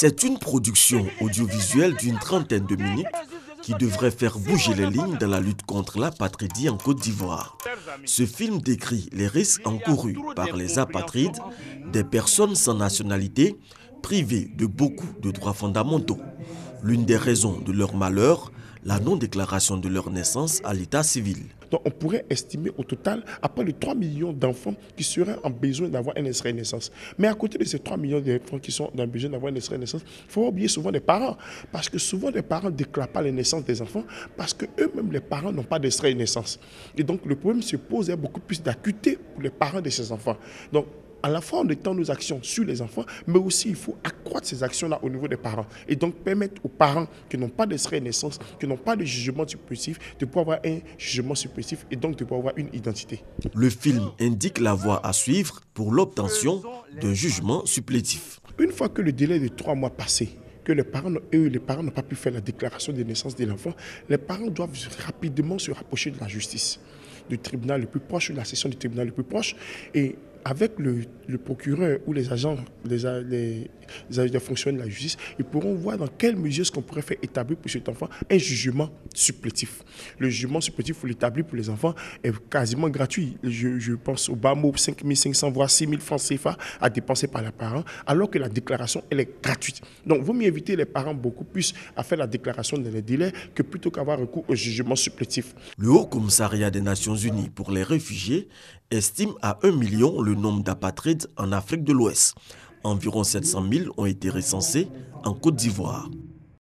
C'est une production audiovisuelle d'une trentaine de minutes qui devrait faire bouger les lignes dans la lutte contre l'apatridie en Côte d'Ivoire. Ce film décrit les risques encourus par les apatrides, des personnes sans nationalité, privées de beaucoup de droits fondamentaux. L'une des raisons de leur malheur, la non-déclaration de leur naissance à l'état civil. Donc on pourrait estimer au total à près de 3 millions d'enfants qui seraient en besoin d'avoir un extrait de naissance. Mais à côté de ces 3 millions d'enfants qui sont en besoin d'avoir un extrait de naissance, il faut oublier souvent les parents. Parce que souvent les parents ne déclarent pas les naissances des enfants parce qu'eux-mêmes, les parents, n'ont pas d'extrait de naissance. Et donc le problème se pose avec beaucoup plus d'acuité pour les parents de ces enfants. Donc à la fois, on étend nos actions sur les enfants, mais aussi il faut accroître ces actions-là au niveau des parents. Et donc permettre aux parents qui n'ont pas d'extrait de naissance, qui n'ont pas de jugement supplétif, de pouvoir avoir un jugement supplétif et donc de pouvoir avoir une identité. Le film indique la voie à suivre pour l'obtention d'un jugement supplétif. Une fois que le délai de 3 mois passé, que les parents n'ont pas pu faire la déclaration de naissance de l'enfant, les parents doivent rapidement se rapprocher de la justice, du tribunal le plus proche, de la session du tribunal le plus proche, et avec le procureur ou les agents, les fonctionnaires de la justice, ils pourront voir dans quelle mesure est-ce qu'on pourrait faire établir pour cet enfant un jugement supplétif. Le jugement supplétif pour l'établir pour les enfants est quasiment gratuit. Je pense au bas mot 5 500 voire 6 000 francs CFA à dépenser par les parents, alors que la déclaration, elle est gratuite. Donc, il vaut mieux inviter les parents beaucoup plus à faire la déclaration dans les délais que plutôt qu'avoir recours au jugement supplétif. Le Haut Commissariat des Nations Unies pour les réfugiés estime à 1 million le nombre d'apatrides en Afrique de l'Ouest. Environ 700 000 ont été recensés en Côte d'Ivoire.